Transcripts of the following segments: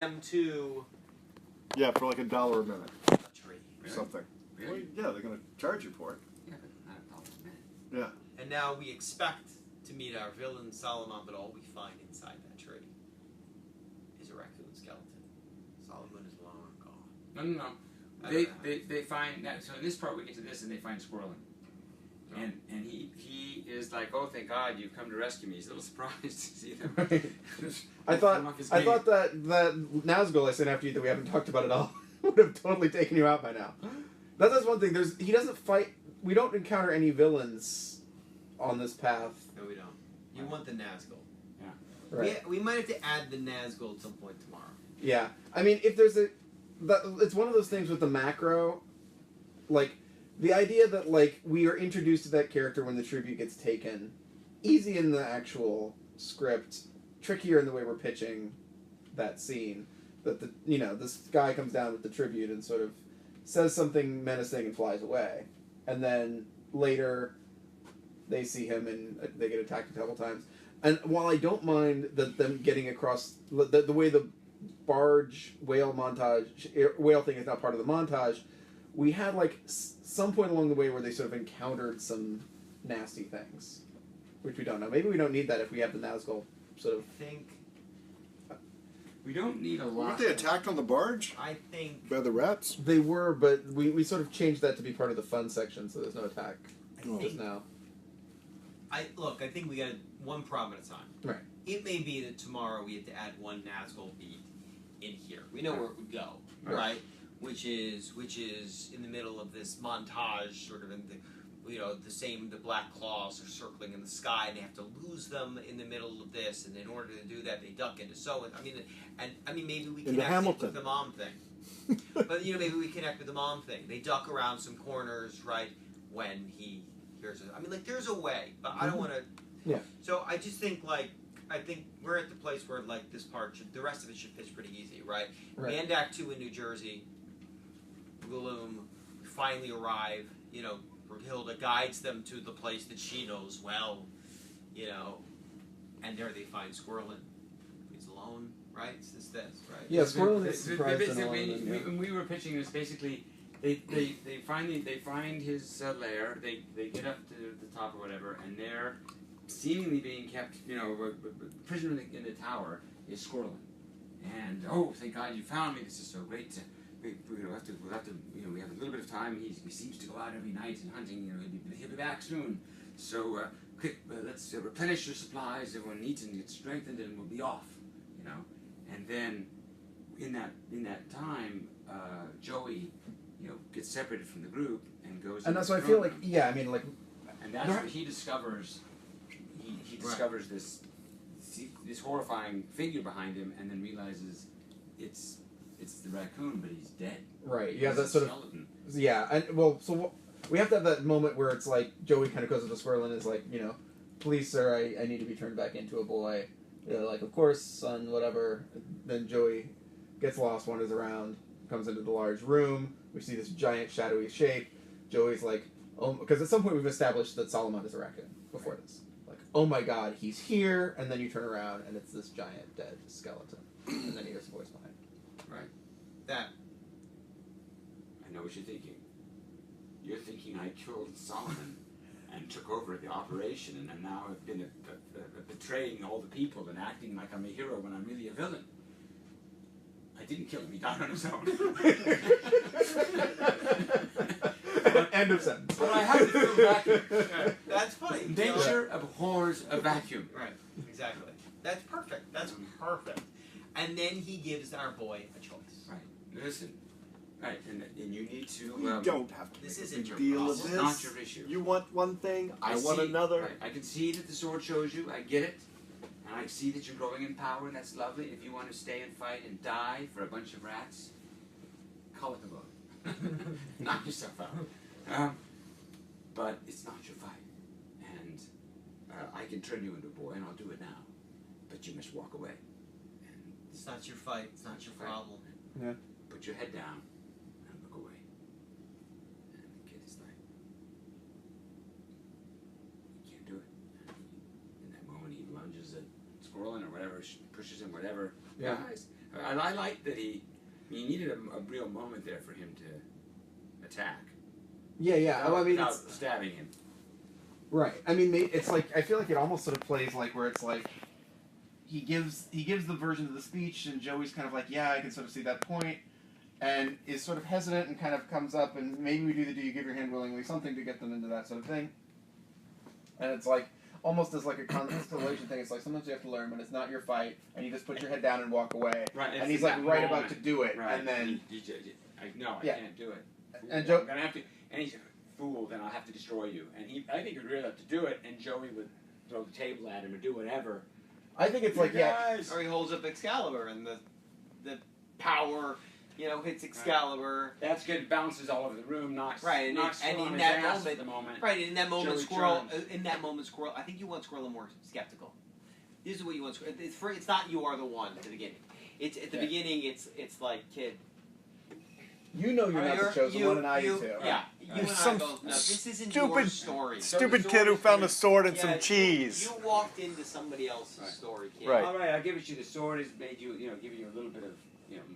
them to Yeah, for like $1 a minute. a tree. Really? Something. Really? Well, yeah, they're going to charge you for it. Yeah, but not $1 a minute. Yeah. And now we expect to meet our villain Solomon, but all we find inside that tree is a raccoon skeleton. Solomon is long gone. No. I They, don't know. they find that. So in this part, we get to this, and they find Squirrelin. And he is like, oh, thank God you've come to rescue me. He's a little surprised to see them. I thought that Nazgul I sent after you that we haven't talked about at all would have totally taken you out by now. That's one thing. He doesn't fight. We don't encounter any villains on this path. No, we don't. You want the Nazgul. Yeah. Right. We might have to add the Nazgul at some point tomorrow. Yeah. I mean, if there's it's one of those things with the macro, like, the idea that, like, we are introduced to that character when the tribute gets taken, easy in the actual script, trickier in the way we're pitching that scene. That this guy comes down with the tribute and sort of says something menacing and flies away. And then later they see him and they get attacked a couple times. And while I don't mind them getting across the way the barge whale thing is not part of the montage, we had like some point along the way where they sort of encountered some nasty things, which we don't know. Maybe we don't need that if we have the Nazgul sort of. I think. We don't need a lot. Weren't they attacked on the barge I think. by the rats? They were, but we sort of changed that to be part of the fun section, so there's no attack I just think. now. I think we got one problem at a time. Right. It may be that tomorrow we have to add one Nazgul beat in here. We know where it would go, Right. right? Which is in the middle of this montage, sort of in the Black Claws are circling in the sky, and they have to lose them in the middle of this, and in order to do that, they duck into maybe we Into connect Hamilton. with the mom thing. But maybe we connect with the mom thing. They duck around some corners, right? When he hears it. There's a way, but I don't want to. Yeah. So I just think I think we're at the place where this part the rest of it should pitch pretty easy, right? Right. And Act 2 in New Jersey, Gloom finally arrive. Hilda guides them to the place that she knows well, and there they find Squirrelin. He's alone, right? It's this, right? Yeah, Squirrelin is They- surprised and basically, alone. when we were pitching this, basically, they find his lair. They get up to the top or whatever, and they're seemingly being kept, prisoner in the tower is Squirrelin. And oh, thank God you found me. This is so great. We'll have to. We have a little bit of time. He seems to go out every night and hunting. He'll be back soon. So quick, let's replenish your supplies. Everyone needs and get strengthened, and we'll be off. And then in that time, Joey, gets separated from the group and goes. And that's why I into feel the like, throne room. and And that's where he discovers. He discovers this horrifying figure behind him, and then realizes it's the raccoon, but he's dead. right, yeah, He's that a sort of, skeleton. yeah, and well, so we have to have that moment where it's like Joey kind of goes to the Squirrel and is like, please, sir, I need to be turned back into a boy. They're like, of course, son, whatever. Then Joey gets lost, wanders around, comes into the large room. We see this giant shadowy shape. Joey's like, oh, because at some point we've established that Solomon is a raccoon before this. Like, oh my God, he's here, and then you turn around and it's this giant dead skeleton, and then he hears a voice behind. Right. That. I know what you're thinking. You're thinking I killed Solomon and took over the operation, and now I've been betraying all the people and acting like I'm a hero when I'm really a villain. I didn't kill him. He died on his own. End of sentence. But I have to fill a vacuum. That's funny. Nature abhors a vacuum. Right. Exactly. That's perfect. That's perfect. And then he gives our boy a choice. Right. Listen. Right. And you need to. You don't have to This make a isn't big your deal of problem. this. It's not your issue. You want one thing, I want see- another. Right. I can see that the sword shows you. I get it. And I see that you're growing in power, and that's lovely. If you want to stay and fight and die for a bunch of rats, call it the vote. Knock yourself out. But it's not your fight. And I can turn you into a boy, and I'll do it now. But you must walk away. And It's not your fight. It's not your Right. problem. Yeah. put your head down and look away. And the kid is like, he can't do it. And in that moment, he lunges at Squirrelin or whatever, pushes him, whatever. Yeah. Guys, I I like that he needed a real moment there for him to attack. Yeah, yeah. Well, I mean, without it's, stabbing him. right. I mean, it's like I feel like it almost sort of plays like where it's like he gives the version of the speech, and Joey's kind of like, yeah, I can sort of see that point, and is sort of hesitant and kind of comes up, and maybe we do the do you give your hand willingly, something to get them into that sort of thing. And it's like almost as like a constellation thing. It's like sometimes you have to learn when it's not your fight, and you just put your head down and walk away. Right. And he's like right about to do it, Right. and then no, I Yeah. can't do it. And I'm gonna have to. And he's fool. Then I'll have to destroy you. And I think he'd really have to do it. And Joey would throw the table at him or do whatever. I think it's like guys. Or he holds up Excalibur, and the power, hits Excalibur. That's good. Bounces all over the room. Knocks. Right, and knocks in Squirrel on his that ass moment- at the moment. Right, and in that moment, Joey Squirrel. turns. In that moment, Squirrel. I think you want Squirrel more skeptical. This is what you want. It's not you are the one at the beginning. It's at the beginning. It's like, kid. you know you're not the chosen one, and I do too. Yeah, you and I Some both know. This isn't your stupid- story. Stupid kid who found a sword and Yeah, some cheese. You walked into somebody else's Right. story, kid. Right. All right, I'll give it to you. The sword has made you, giving you a little bit of,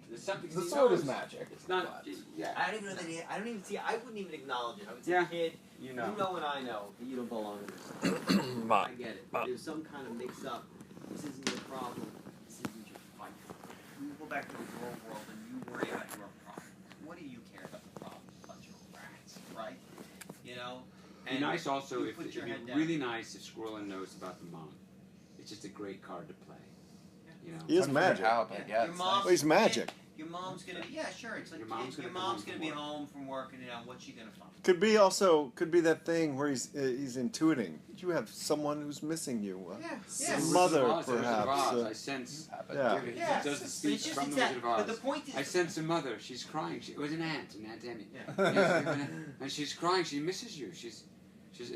there's something. The he sword knows. is magic. It's not. Yeah. I don't even know that. I don't even see. I wouldn't even acknowledge it. I would say, Yeah. kid, You you know. know and I know that you don't belong in this. Ma. I get it. There's some kind of mix-up. This isn't your problem. This isn't your fight. You go back to the real world and you worry about your problems. What do you care about the problems? Bunch of rats, right? Be nice also you if put it'd your be head down. really nice if Squirrelin knows about the mom. It's just a great card to play. He is Fun for magic. the help, I Yeah, guess. your mom- Well, he's magic. Your mom's gonna be sure. It's like Your mom's your gonna mom's come gonna be home home from work, and what's she gonna find? Could be that thing where he's intuiting. You have someone who's missing you. Yeah. Mother, Wizard of Oz, perhaps, I sense. Yeah. He Yeah. does the But speech it's just from the exact- Wizard of Oz. But the point is, I sense a mother. She's crying. It was an aunt, Aunt Emmy. Yeah. Yes, and she's crying. She misses you. She's.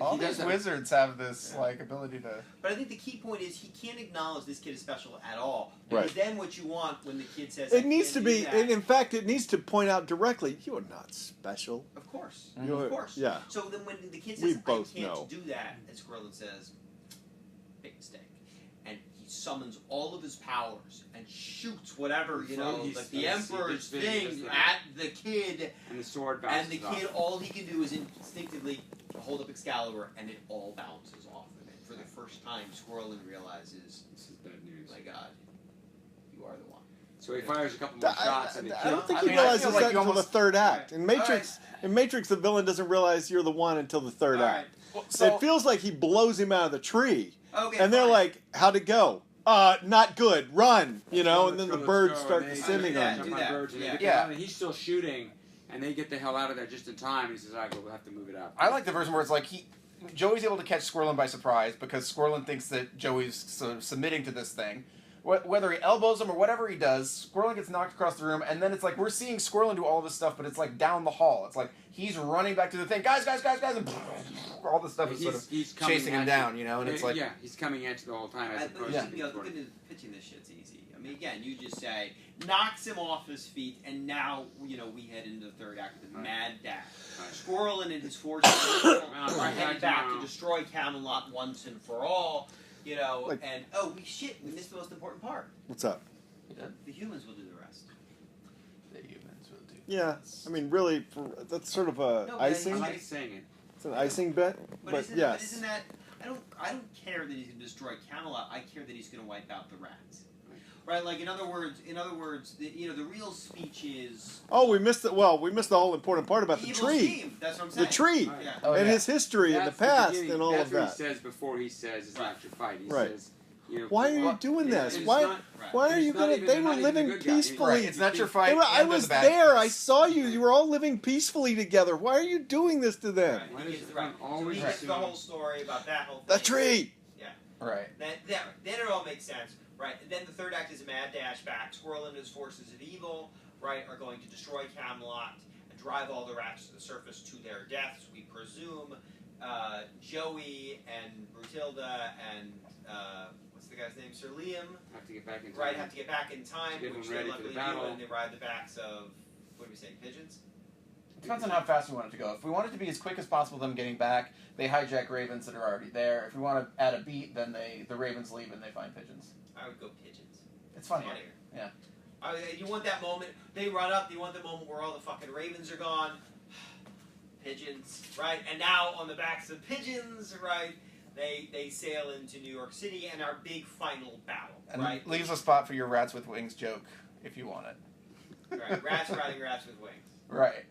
All he does these that. wizards have this ability to. But I think the key point is he can't acknowledge this kid is special at all. Because Right. then what you want when the kid says, "I It needs to can't be, do that," and in fact, it needs to point out directly, you are not special. of course, You're, of course. Yeah. So then when the kid We says, both "I can't know. do that," and Squirrel says, "Big mistake," and he summons all of his powers and shoots whatever He's- like the he's- Emperor's he's- thing he's- at the kid, And the sword and bounces the kid, off. all he can do is instinctively hold up Excalibur, and it all bounces off of it. For the first time, Squirrelin realizes, This is bad news. "My God, you are the one." So he fires a couple more shots, and the I don't kid. think I he mean, I realizes feel like that you until the almost- third act. In All Matrix, the villain doesn't realize you're the one until the third All act. right. It feels like he blows him out of the tree, Okay, and they're fine. like, "How'd it go? Not good. Run!" And then the Let's birds go, start and they descending do that, on jump him. do on that. birds, and they Yeah. get Yeah. down, and he's still shooting, and they get the hell out of there just in time. And he says, "All right, we'll have to move it out." I like the version where it's like Joey's able to catch Squirrelin by surprise because Squirrelin thinks that Joey's sort of submitting to this thing. Whether he elbows him or whatever he does, Squirrelin gets knocked across the room, and then it's like we're seeing Squirrelin do all this stuff, but it's like down the hall. It's like he's running back to the thing, guys, and all this stuff is sort of He's coming chasing at him down, and it's like yeah, he's coming at you the whole time as But opposed the to thing is, the good news, pitching this shit's easy. I mean, again, you just say knocks him off his feet, and now we head into the third act with Right. mad dash. Right. Squirrelin and his forces are Right. heading back to Right. destroy Camelot once and for all. Like- And we missed the most important part. What's up? The humans will do the rest. the humans will do. Yeah, I mean, really, that's sort of a No, but I icing. like saying it. It's an icing bet, but isn't yes. that? I don't care that he's going to destroy Camelot. I care that he's going to wipe out the rats. Right? Like in other words, the real speech is Oh, we missed the whole important part about the evil's tree, team. That's what I'm the saying. tree, Right. Yeah. Oh, and yeah. his history in the That's past, beginning. and all That's of what that. he says before he says it's not your fight. He Right. says, Why are you Well, doing yeah, this? it's Why? not- Right. Why are He's you not gonna? even- They not were even living the good guy. peacefully. Right, it's not your fight. I and was the bad there. guys. I saw you. You were all living peacefully together. Why are you doing this to them? Right. Why He does gets, it right. So always he gets the assume- whole story about that whole thing. The tree. Right. Then it all makes sense, right? And then the third act is a mad dash back. Squirrel and his forces of evil, right, are going to destroy Camelot and drive all the rats to the surface to their deaths. We presume Joey and Brutilda and what's the guy's name? Sir Liam, Have to get back in time. right? Have to get back in time, Get which them they ready for the luckily do, battle. and they ride the backs of what do we say? Pigeons. It depends on how fast we want it to go. If we want it to be as quick as possible, them getting back, they hijack ravens that are already there. If we want to add a beat, then the ravens leave and they find pigeons. I would go pigeons. It's funnier. Funnier. Yeah. You want that moment? They run up. You want the moment where all the fucking ravens are gone. Pigeons, right? And now on the backs of pigeons, right? They sail into New York City and our big final battle, And right? leaves a spot for your rats with wings joke if you want it. Right, rats riding rats with wings. Right.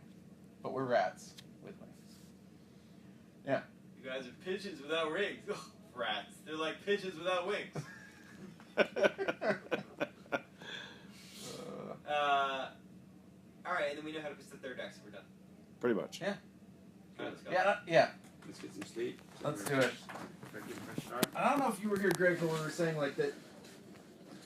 But we're rats with wings. You guys are pigeons without wings. Ugh, rats. They're like pigeons without wings. All right, and then we know how to piss the third deck, so we're done. Pretty much. All right, let's go. Yeah. Let's get some sleep. Let's do it. Get a fresh start. I don't know if you were here, Greg, when we were saying like that.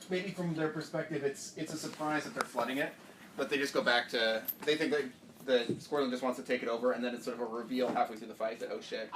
Maybe from their perspective, it's a surprise that they're flooding it, but they just go back to they think that the Squirrel just wants to take it over, and then it's sort of a reveal halfway through the fight that oh shit.